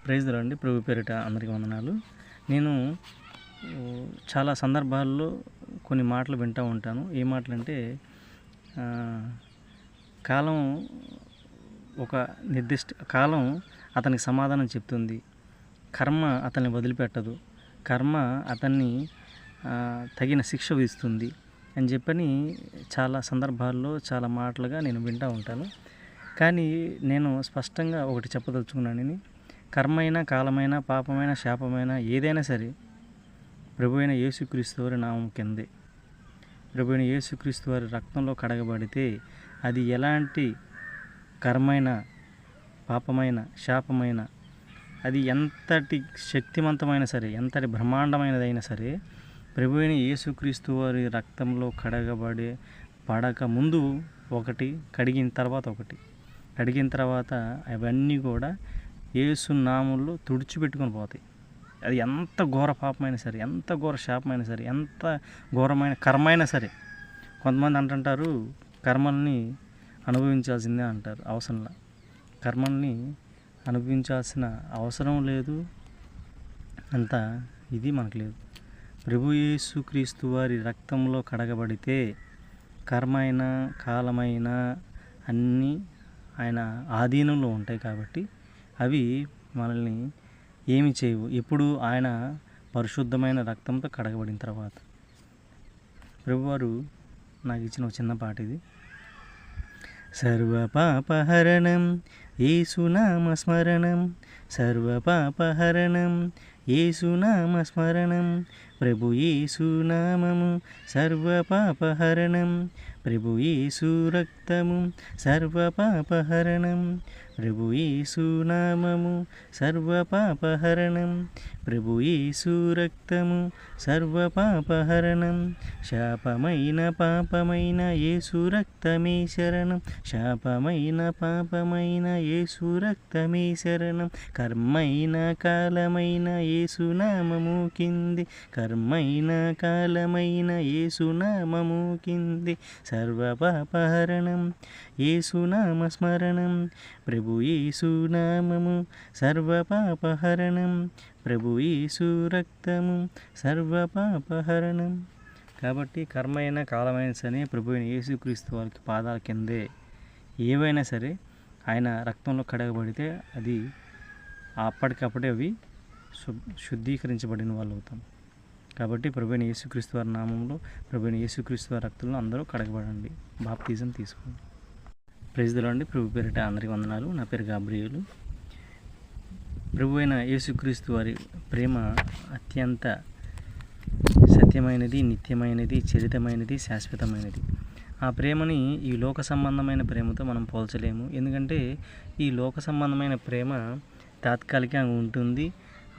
Praise lord అండి. ప్రభు పేరిట అందరికీ వందనాలు. నేను చాలా సందర్భాల్లో కొన్ని మాటలు వింటూ ఉంటాను. ఏ మాటలంటే కాలం ఒక నిర్దిష్ట కాలం అతనికి సమాధానం చెప్తుంది. కర్మ అతన్ని వదిలిపెట్టదు. కర్మ అతన్ని తగిన శిక్ష విధిస్తుంది అని చెప్పని చాలా సందర్భాల్లో చాలా మాటలుగా నేను వింటూ ఉంటాను. కానీ నేను స్పష్టంగా ఒకటి చెప్పదలుచుకున్నాను. కర్మైనా, కాలమైనా, పాపమైన, శాపమైన ఏదైనా సరే ప్రభు అయిన యేసుక్రీస్తు వారి నామం కిందే. ప్రభు అయిన యేసుక్రీస్తు వారి రక్తంలో కడగబడితే అది ఎలాంటి కర్మైన, పాపమైన, శాపమైన, అది ఎంతటి శక్తివంతమైన సరే, ఎంతటి బ్రహ్మాండమైనదైనా సరే ప్రభు అయిన యేసుక్రీస్తు వారి రక్తంలో పడక ముందు ఒకటి, కడిగిన తర్వాత ఒకటి, కడిగిన తర్వాత అవన్నీ కూడా యేసు నామంలో తుడిచిపెట్టుకొని పోతాయి. అది ఎంత ఘోర పాపమైనా సరే, ఎంత ఘోర శాపమైనా సరే, ఎంత ఘోరమైన కర్మైనా సరే. కొంతమంది అంటుంటారు కర్మల్ని అనుభవించాల్సిందే అంటారు. అవసరంలా కర్మల్ని అనుభవించాల్సిన అవసరం లేదు, అంత ఇది మనకు లేదు. ప్రభు యేసుక్రీస్తు వారి రక్తంలో కడగబడితే కర్మైన, కాలమైన అన్నీ ఆయన ఆధీనంలో ఉంటాయి. కాబట్టి అవి మనల్ని ఏమి చేయవు. ఎప్పుడు ఆయన పరిశుద్ధమైన రక్తంతో కడగబడిన తర్వాత. ప్రభువారు నాకు ఇచ్చిన ఒక చిన్న పాట ఇది. సర్వపాపహరణం యేసునామస్మరణం, సర్వపాపహరణం యేసునామస్మరణం, ప్రభు యేసునామము సర్వపాపహరణం, ప్రభు యేసు రక్తము సర్వపాపహరణం, ప్రభు యేసునామము సర్వపాపహరణం, ప్రభు యేసు రక్తము సర్వపాపహరణం, శాపమైన పాపమైన యేసు రక్తమే శరణం, శాపమైన పాపమైన యేసు రక్తమే శరణం, కర్మైన కాలమైన యేసునామము కింది, కర్మైన కాలమైన యేసునామము కింది, సర్వపాపహరణం యేసునామస్మరణం, ప్రభు యేసునామము సర్వపాపహరణం, ప్రభు యేసు రక్తము సర్వపాపహరణం. కాబట్టి కర్మైన, కాలమైన సరే ప్రభు అయిన యేసుక్రీస్తు వారికి పాదాల కిందే ఏవైనా సరే ఆయన రక్తంలో కడగబడితే అది అప్పటికప్పుడే అవి శుద్ధీకరించబడిన వాళ్ళు అవుతాం. కాబట్టి ప్రభు అయిన యేసుక్రీస్తు వారి నామంలో, ప్రభు అయిన యేసుక్రీస్తు వారి రక్తంలో అందరూ కడగబడండి, బాప్తిజం తీసుకోండి. ప్రైజ్ ది లార్డ్ అండి. ప్రభు పేరిట అందరికీ వందనాలు. నా పేరు గాబ్రియేలు. ప్రభు అయిన యేసుక్రీస్తు వారి ప్రేమ అత్యంత సత్యమైనది, నిత్యమైనది, చరితమైనది, శాశ్వతమైనది. ఆ ప్రేమని ఈ లోక సంబంధమైన ప్రేమతో మనం పోల్చలేము. ఎందుకంటే ఈ లోక సంబంధమైన ప్రేమ తాత్కాలికంగా ఉంటుంది,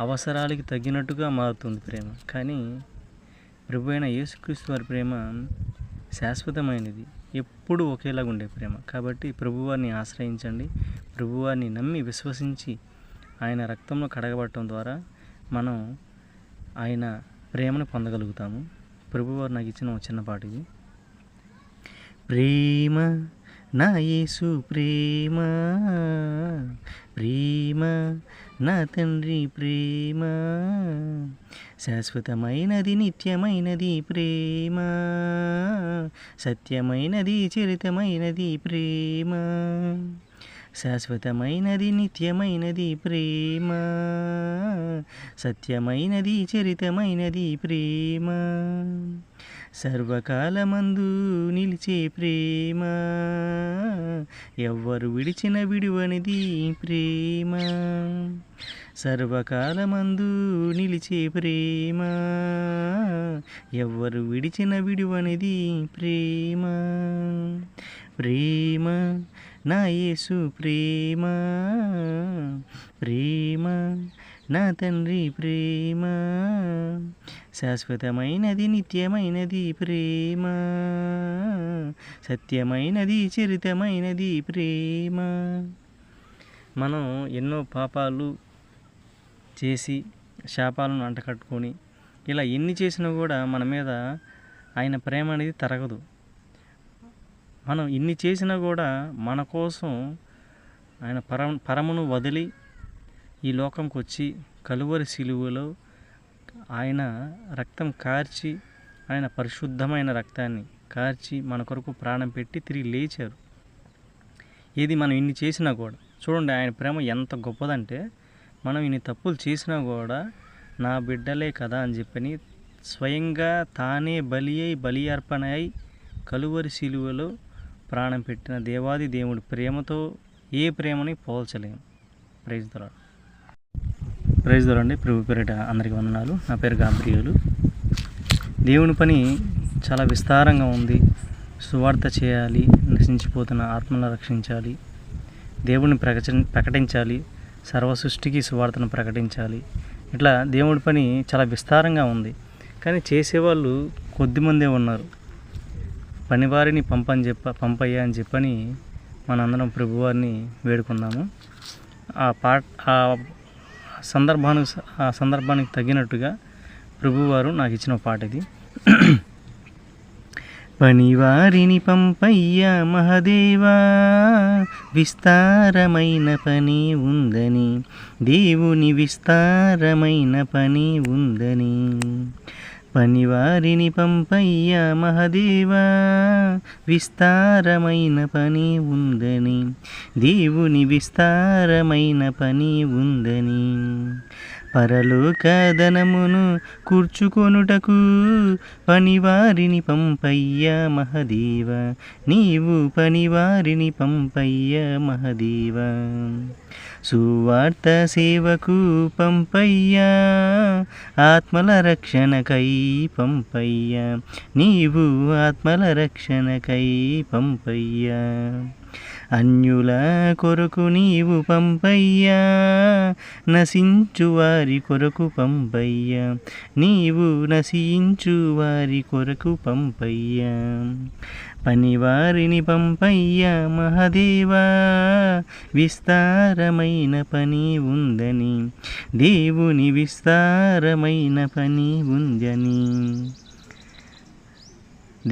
అవసరాలకి తగినట్టుగా మారుతుంది ప్రేమ. కానీ ప్రభు అయిన యేసుక్రీస్తు వారి ప్రేమ శాశ్వతమైనది, ఎప్పుడు ఒకేలాగా ఉండే ప్రేమ. కాబట్టి ప్రభువారిని ఆశ్రయించండి. ప్రభువారిని నమ్మి విశ్వసించి ఆయన రక్తంలో కడగబడటం ద్వారా మనం ఆయన ప్రేమను పొందగలుగుతాము. ప్రభువారు నాకు ఇచ్చిన ఒక చిన్న పాట ఇది. ప్రేమ నా యేసు ప్రేమ, ప్రేమ నా తండ్రి ప్రేమ, శాశ్వతమైనది, నిత్యమైనది ప్రేమ, సత్యమైనది, చరితమైనది ప్రేమ, శాశ్వతమైనది, నిత్యమైనది ప్రేమ, సత్యమైనది, చరితమైనది ప్రేమ, సర్వకాలమందు నిలిచే ప్రేమ, ఎవ్వరు విడిచిన విడువనిది ప్రేమ, సర్వకాలమందు నిలిచే ప్రేమ, ఎవ్వరు విడిచిన విడువనిది ప్రేమ, ప్రేమ నా యేసు ప్రేమ, ప్రేమ నా తండ్రి ప్రేమ, శాశ్వతమైనది, నిత్యమైనది ప్రేమ, సత్యమైనది, చరితమైనది ప్రేమ. మనం ఎన్నో పాపాలు చేసి శాపాలను అంటకట్టుకొని ఇలా ఎన్ని చేసినా కూడా మన మీద ఆయన ప్రేమ అనేది తరగదు. మనం ఇన్ని చేసినా కూడా మన కోసం ఆయన పరమును వదిలి ఈ లోకంకి వచ్చి కలువరి శిలువలో ఆయన రక్తం కార్చి, ఆయన పరిశుద్ధమైన రక్తాన్ని కార్చి మన కొరకు ప్రాణం పెట్టి తిరిగి లేచారు. ఏది మనం ఇన్ని చేసినా కూడా చూడండి, ఆయన ప్రేమ ఎంత గొప్పదంటే, మనం ఇన్ని తప్పులు చేసినా కూడా నా బిడ్డలే కదా అని చెప్పని స్వయంగా తానే బలి అర్పణ అయి కలువరి శిలువలో ప్రాణం పెట్టిన దేవాది దేవుడి ప్రేమతో ఏ ప్రేమని పోల్చలేము. Praise the Lord. Praise the Lord అండి. ప్రభు పేరిట అందరికీ వందనాలు. నా పేరు గాబ్రియేలు. దేవుని పని చాలా విస్తారంగా ఉంది. సువార్త చేయాలి, నశించిపోతున్న ఆత్మలను రక్షించాలి, దేవుని ప్రకటించాలి, సర్వ సృష్టికి సువార్తను ప్రకటించాలి. ఇట్లా దేవుడి పని చాలా విస్తారంగా ఉంది. కానీ చేసేవాళ్ళు కొద్దిమందే ఉన్నారు. పనివారిని పంపయ్యా అని చెప్పని మనందరం ప్రభువారిని వేడుకుందాము. ఆ సందర్భానికి తగినట్టుగా ప్రభువారు నాకు ఇచ్చిన పాట ఇది. పనివారిని పంపయ్యా మహదేవా, విస్తారమైన పని ఉందని, దేవుని విస్తారమైన పని ఉందని. పనివారిని పంపయ్యా మహదేవా, విస్తారమైన పని ఉందని, దేవుని విస్తారమైన పని ఉందని. పరలోక ధనమును కూర్చుకొనుటకు పనివారిని పంపయ్యా మహదేవా, నీవు పనివారిని పంపయ్యా మహదేవా. సువార్త సేవకు పంపయ్యా, ఆత్మల రక్షణకై పంపయ్యా, నీవు ఆత్మల రక్షణకై పంపయ్యా. అన్యుల కొరకు నీవు పంపయ్యా, నశించు వారి కొరకు పంపయ్యా, నీవు నశించు వారి కొరకు పంపయ్యా. పనివారిని పంపయ్యా మహదేవా, విస్తారమైన పని ఉందని, దేవుని విస్తారమైన పని ఉందని.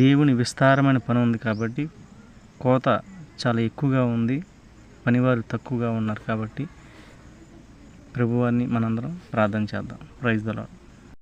దేవుని విస్తారమైన పని ఉంది కాబట్టి కోత చాలా ఎక్కువగా ఉంది, పనివారు తక్కువగా ఉన్నారు కాబట్టి ప్రభువారిని మనందరం ప్రార్థన చేద్దాం. Praise the lord.